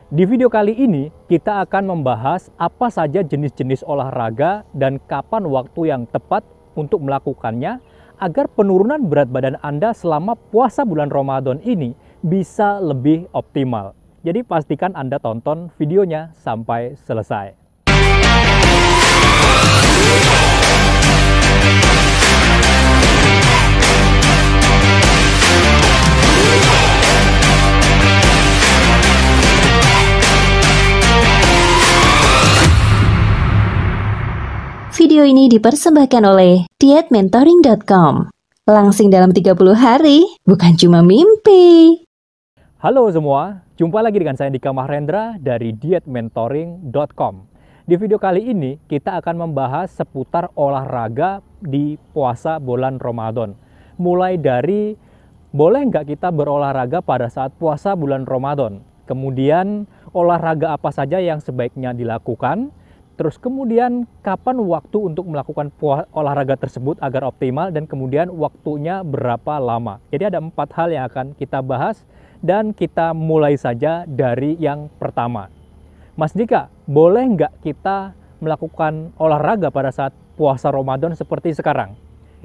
Di video kali ini, kita akan membahas apa saja jenis-jenis olahraga dan kapan waktu yang tepat untuk melakukannya agar penurunan berat badan Anda selama puasa bulan Ramadan ini bisa lebih optimal. Jadi pastikan Anda tonton videonya sampai selesai. Video ini dipersembahkan oleh dietmentoring.com. Langsing dalam 30 hari, bukan cuma mimpi. Halo semua, jumpa lagi dengan saya Dika Mahrendra dari dietmentoring.com. Di video kali ini, kita akan membahas seputar olahraga di puasa bulan Ramadan. Mulai dari, boleh nggak kita berolahraga pada saat puasa bulan Ramadan? Kemudian, olahraga apa saja yang sebaiknya dilakukan? Terus kemudian kapan waktu untuk melakukan olahraga tersebut agar optimal dan kemudian waktunya berapa lama. Jadi ada 4 hal yang akan kita bahas dan kita mulai saja dari yang pertama. Mas Dika, boleh nggak kita melakukan olahraga pada saat puasa Ramadan seperti sekarang?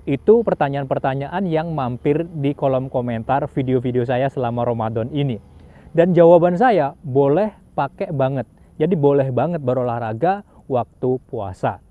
Itu pertanyaan-pertanyaan yang mampir di kolom komentar video-video saya selama Ramadan ini. Dan jawaban saya, boleh pakai banget. Jadi boleh banget berolahraga waktu puasa.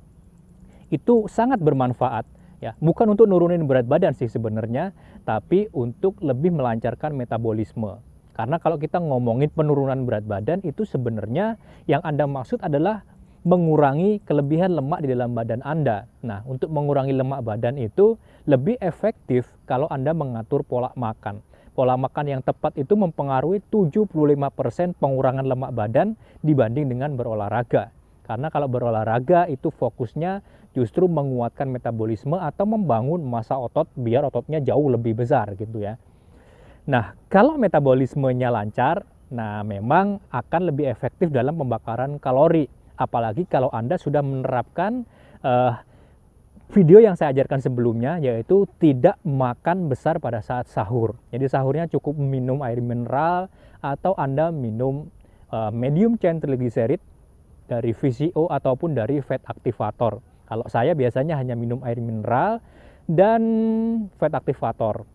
Itu sangat bermanfaat ya, bukan untuk nurunin berat badan sih sebenarnya, tapi untuk lebih melancarkan metabolisme. Karena kalau kita ngomongin penurunan berat badan itu sebenarnya yang Anda maksud adalah mengurangi kelebihan lemak di dalam badan Anda. Nah, untuk mengurangi lemak badan itu lebih efektif kalau Anda mengatur pola makan. Pola makan yang tepat itu mempengaruhi 75% pengurangan lemak badan dibanding dengan berolahraga. Karena kalau berolahraga itu fokusnya justru menguatkan metabolisme atau membangun massa otot biar ototnya jauh lebih besar gitu ya. Nah, kalau metabolismenya lancar, nah memang akan lebih efektif dalam pembakaran kalori. Apalagi kalau Anda sudah menerapkan video yang saya ajarkan sebelumnya, yaitu tidak makan besar pada saat sahur. Jadi sahurnya cukup minum air mineral atau Anda minum medium chain triglyceride dari VCO ataupun dari fat activator. Kalau saya biasanya hanya minum air mineral dan fat activator.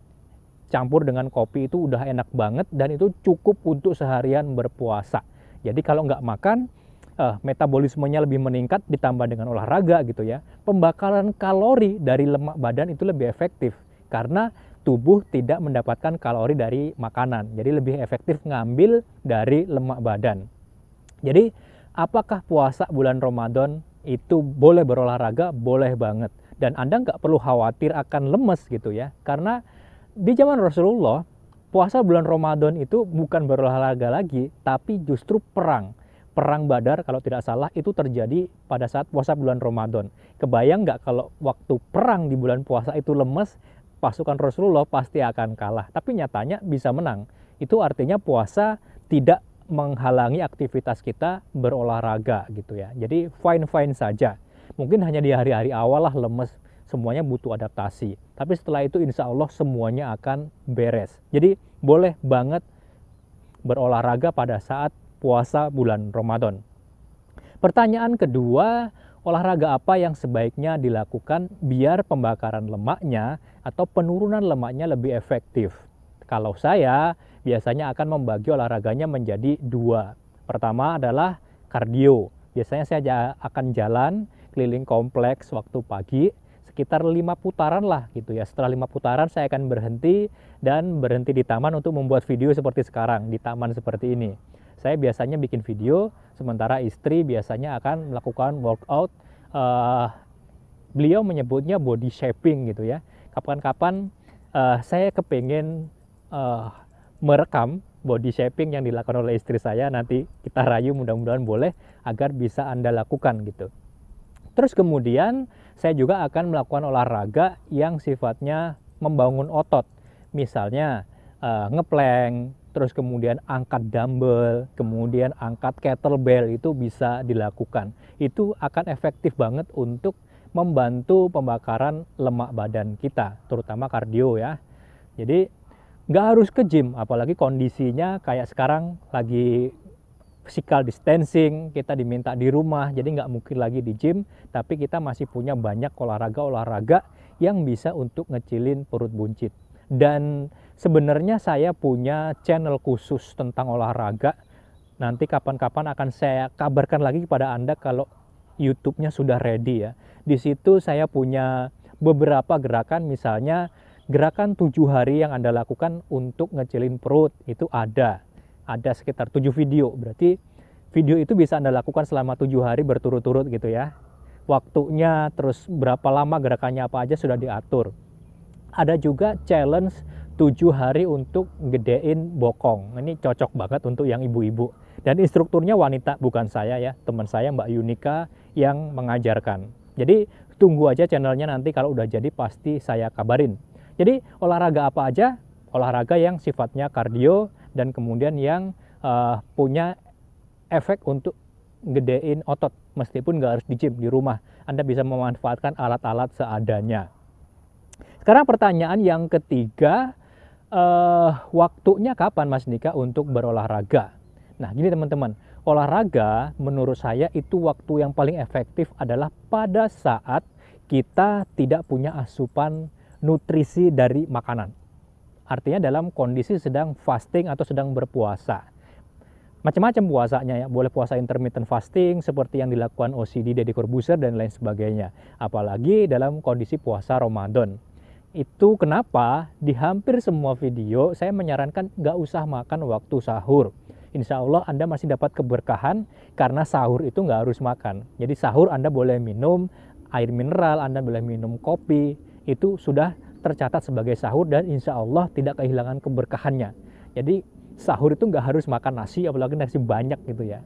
Campur dengan kopi itu udah enak banget dan itu cukup untuk seharian berpuasa. Jadi kalau nggak makan, metabolismenya lebih meningkat ditambah dengan olahraga gitu ya. Pembakaran kalori dari lemak badan itu lebih efektif karena tubuh tidak mendapatkan kalori dari makanan. Jadi lebih efektif ngambil dari lemak badan. Jadi apakah puasa bulan Ramadan itu boleh berolahraga? Boleh banget. Dan Anda nggak perlu khawatir akan lemes gitu ya. Karena di zaman Rasulullah, puasa bulan Ramadan itu bukan berolahraga lagi, tapi justru perang. Perang Badar kalau tidak salah itu terjadi pada saat puasa bulan Ramadan. Kebayang nggak kalau waktu perang di bulan puasa itu lemes, pasukan Rasulullah pasti akan kalah. Tapi nyatanya bisa menang. Itu artinya puasa tidak menghalangi aktivitas kita berolahraga gitu ya. Jadi fine-fine saja. Mungkin hanya di hari-hari awal lah lemes, semuanya butuh adaptasi. Tapi setelah itu insya Allah semuanya akan beres. Jadi boleh banget berolahraga pada saat puasa bulan Ramadan. Pertanyaan kedua, olahraga apa yang sebaiknya dilakukan biar pembakaran lemaknya atau penurunan lemaknya lebih efektif? Kalau saya biasanya akan membagi olahraganya menjadi 2. Pertama adalah kardio. Biasanya saya akan jalan keliling kompleks waktu pagi sekitar 5 putaran lah gitu ya. Setelah 5 putaran saya akan berhenti dan berhenti di taman untuk membuat video seperti sekarang di taman seperti ini. Saya biasanya bikin video, sementara istri biasanya akan melakukan workout. Beliau menyebutnya body shaping gitu ya. Kapan-kapan saya kepengen merekam body shaping yang dilakukan oleh istri saya, nanti kita rayu, mudah-mudahan boleh agar bisa Anda lakukan gitu. Terus kemudian saya juga akan melakukan olahraga yang sifatnya membangun otot, misalnya ngeplank, terus kemudian angkat dumbbell, kemudian angkat kettlebell, itu bisa dilakukan. Itu akan efektif banget untuk membantu pembakaran lemak badan kita, terutama kardio ya. Jadi nggak harus ke gym, apalagi kondisinya kayak sekarang lagi physical distancing, kita diminta di rumah, jadi nggak mungkin lagi di gym, tapi kita masih punya banyak olahraga-olahraga yang bisa untuk ngecilin perut buncit. Dan sebenarnya saya punya channel khusus tentang olahraga. Nanti kapan-kapan akan saya kabarkan lagi kepada Anda kalau YouTube-nya sudah ready ya. Di situ saya punya beberapa gerakan, misalnya gerakan 7 hari yang Anda lakukan untuk ngecilin perut, itu ada sekitar 7 video. Berarti video itu bisa Anda lakukan selama 7 hari berturut-turut gitu ya. Waktunya, terus berapa lama gerakannya apa aja sudah diatur. Ada juga challenge 7 hari untuk gedein bokong. Ini cocok banget untuk yang ibu-ibu. Dan instrukturnya wanita, bukan saya ya. Teman saya Mbak Yunika yang mengajarkan. Jadi tunggu aja channelnya, nanti kalau udah jadi pasti saya kabarin. Jadi olahraga apa aja? Olahraga yang sifatnya kardio dan kemudian yang punya efek untuk gedein otot. Meskipun nggak harus di gym, di rumah. Anda bisa memanfaatkan alat-alat seadanya. Sekarang pertanyaan yang ketiga, waktunya kapan Mas Dika untuk berolahraga? Nah gini teman-teman, olahraga menurut saya itu waktu yang paling efektif adalah pada saat kita tidak punya asupan nutrisi dari makanan. Artinya dalam kondisi sedang fasting atau sedang berpuasa. Macam-macam puasanya ya, boleh puasa intermittent fasting seperti yang dilakukan OCD, Deddy Corbuzier dan lain sebagainya. Apalagi dalam kondisi puasa Ramadan. Itu kenapa di hampir semua video saya menyarankan nggak usah makan waktu sahur. Insya Allah Anda masih dapat keberkahan karena sahur itu nggak harus makan. Jadi sahur Anda boleh minum air mineral, Anda boleh minum kopi, itu sudah tercatat sebagai sahur dan insya Allah tidak kehilangan keberkahannya. Jadi sahur itu nggak harus makan nasi, apalagi nasi banyak gitu ya.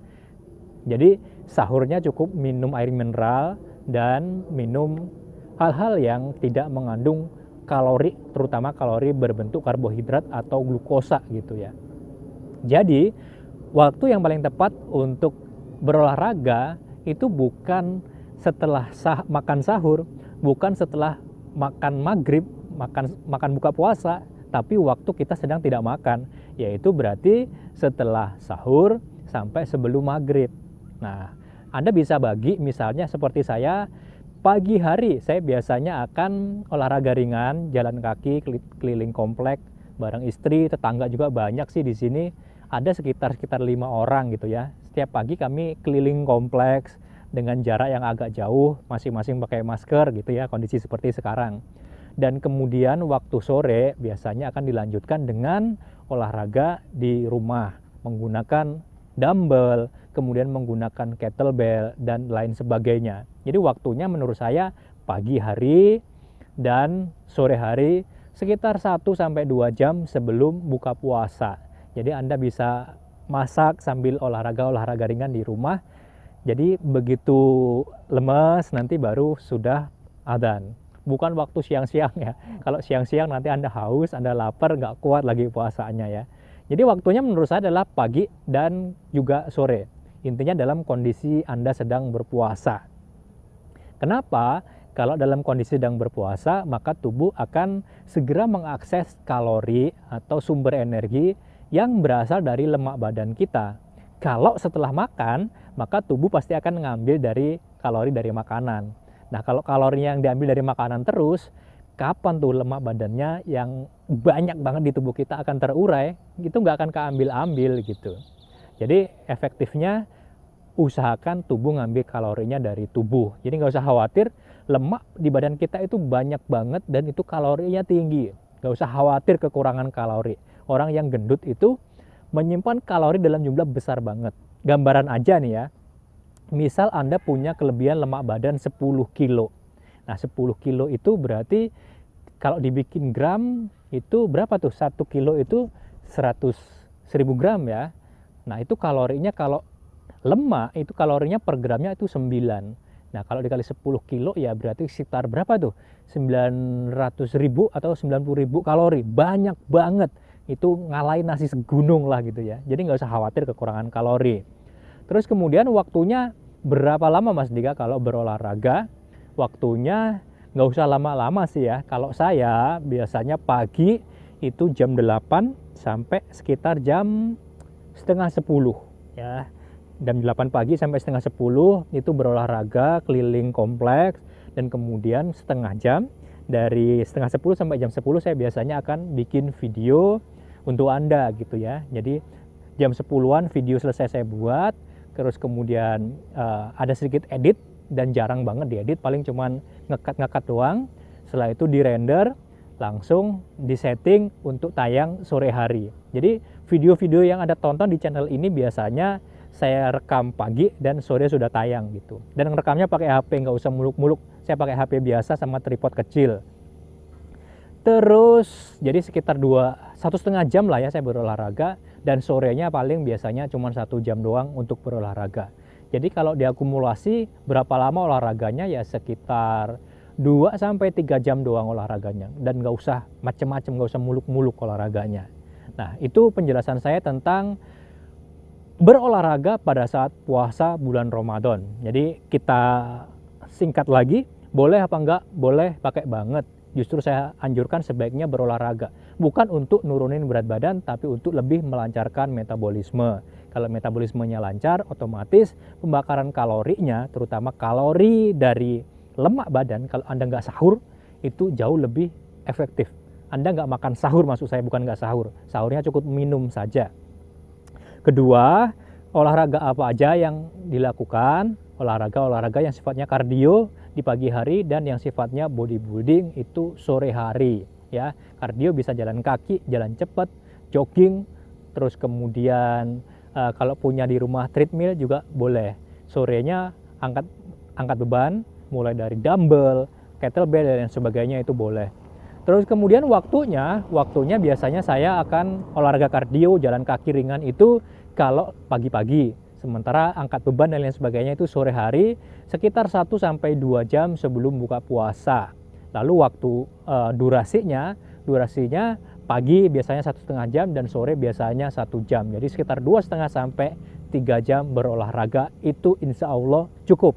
Jadi sahurnya cukup minum air mineral dan minum hal-hal yang tidak mengandung kalori, terutama kalori berbentuk karbohidrat atau glukosa gitu ya. Jadi waktu yang paling tepat untuk berolahraga itu bukan setelah makan sahur, bukan setelah makan maghrib, makan buka puasa, tapi waktu kita sedang tidak makan, yaitu berarti setelah sahur sampai sebelum maghrib. Nah, Anda bisa bagi, misalnya seperti saya, pagi hari saya biasanya akan olahraga ringan, jalan kaki keliling komplek bareng istri, tetangga juga banyak sih di sini. Ada sekitar 5 orang gitu ya. Setiap pagi kami keliling kompleks dengan jarak yang agak jauh, masing-masing pakai masker gitu ya, kondisi seperti sekarang. Dan kemudian waktu sore biasanya akan dilanjutkan dengan olahraga di rumah, menggunakan dumbbell, kemudian menggunakan kettlebell dan lain sebagainya. Jadi waktunya menurut saya pagi hari dan sore hari sekitar 1-2 jam sebelum buka puasa. Jadi Anda bisa masak sambil olahraga ringan di rumah. Jadi begitu lemes nanti baru sudah adzan. Bukan waktu siang-siang ya. Kalau siang-siang nanti Anda haus, Anda lapar, nggak kuat lagi puasanya ya. Jadi waktunya menurut saya adalah pagi dan juga sore. Intinya dalam kondisi Anda sedang berpuasa. Kenapa? Kalau dalam kondisi sedang berpuasa, maka tubuh akan segera mengakses kalori atau sumber energi yang berasal dari lemak badan kita. Kalau setelah makan, maka tubuh pasti akan mengambil dari kalori dari makanan. Nah, kalau kalorinya yang diambil dari makanan terus, kapan tuh lemak badannya yang banyak banget di tubuh kita akan terurai, itu nggak akan keambil-ambil gitu. Jadi efektifnya usahakan tubuh ngambil kalorinya dari tubuh. Jadi nggak usah khawatir, lemak di badan kita itu banyak banget dan itu kalorinya tinggi. Nggak usah khawatir kekurangan kalori. Orang yang gendut itu menyimpan kalori dalam jumlah besar banget. Gambaran aja nih ya, misal Anda punya kelebihan lemak badan 10 kilo. Nah 10 kilo itu berarti kalau dibikin gram itu berapa tuh? 1 kilo itu 1000 gram ya. Nah itu kalorinya, kalau lemak itu kalorinya per gramnya itu 9. Nah kalau dikali 10 kilo ya berarti sekitar berapa tuh? 900.000 atau 90.000 kalori. Banyak banget. Itu ngalahin nasi segunung lah gitu ya. Jadi nggak usah khawatir kekurangan kalori. Terus kemudian waktunya berapa lama Mas Dika kalau berolahraga? Waktunya nggak usah lama-lama sih ya. Kalau saya biasanya pagi itu jam 8 sampai sekitar jam setengah 10 ya. jam 8 pagi sampai setengah 10 itu berolahraga keliling kompleks, dan kemudian setengah jam dari setengah 10 sampai jam 10 saya biasanya akan bikin video untuk Anda gitu ya. Jadi jam 10-an video selesai saya buat, terus kemudian ada sedikit edit dan jarang banget diedit, paling cuman ngekat doang. Setelah itu di render, langsung disetting untuk tayang sore hari. Jadi video-video yang Anda tonton di channel ini biasanya saya rekam pagi dan sore sudah tayang gitu. Dan rekamnya pakai HP, nggak usah muluk-muluk. Saya pakai HP biasa sama tripod kecil. Terus jadi sekitar 1,5 jam lah ya saya berolahraga, dan sorenya paling biasanya cuma 1 jam doang untuk berolahraga. Jadi kalau diakumulasi berapa lama olahraganya, ya sekitar 2-3 jam doang olahraganya, dan nggak usah macem-macem, nggak usah muluk-muluk olahraganya. Nah, itu penjelasan saya tentang berolahraga pada saat puasa bulan Ramadan. Jadi kita singkat lagi, boleh apa enggak? Boleh pakai banget. Justru saya anjurkan sebaiknya berolahraga. Bukan untuk nurunin berat badan, tapi untuk lebih melancarkan metabolisme. Kalau metabolismenya lancar, otomatis pembakaran kalorinya, terutama kalori dari lemak badan, kalau Anda nggak sahur, itu jauh lebih efektif. Anda nggak makan sahur, maksud saya, bukan nggak sahur. Sahurnya cukup minum saja. Kedua, olahraga apa aja yang dilakukan? Olahraga yang sifatnya kardio di pagi hari, dan yang sifatnya bodybuilding itu sore hari. Ya, kardio bisa jalan kaki, jalan cepat, jogging, terus kemudian kalau punya di rumah treadmill juga boleh. Sorenya angkat beban, mulai dari dumbbell, kettlebell dan sebagainya itu boleh. Terus kemudian waktunya biasanya saya akan olahraga kardio, jalan kaki ringan itu kalau pagi-pagi. Sementara angkat beban dan lain sebagainya itu sore hari, sekitar 1-2 jam sebelum buka puasa. Lalu waktu durasinya pagi biasanya 1,5 jam dan sore biasanya 1 jam. Jadi sekitar 2,5-3 jam berolahraga itu insya Allah cukup.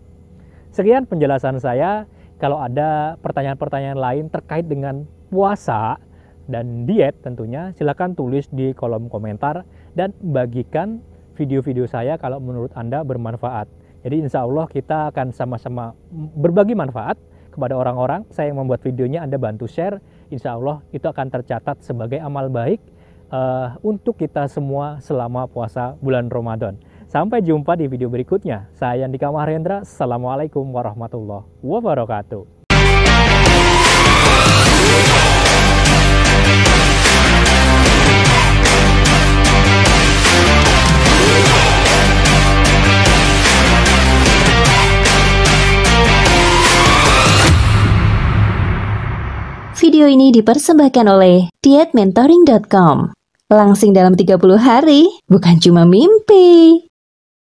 Sekian penjelasan saya. Kalau ada pertanyaan-pertanyaan lain terkait dengan puasa dan diet tentunya, silakan tulis di kolom komentar dan bagikan video-video saya kalau menurut Anda bermanfaat. Jadi insya Allah kita akan sama-sama berbagi manfaat kepada orang-orang. Saya yang membuat videonya, Anda bantu share. Insya Allah itu akan tercatat sebagai amal baik untuk kita semua selama puasa bulan Ramadan. Sampai jumpa di video berikutnya. Saya Andika Mahrendra. Assalamualaikum warahmatullahi wabarakatuh. Video ini dipersembahkan oleh dietmentoring.com. Langsing dalam 30 hari, bukan cuma mimpi.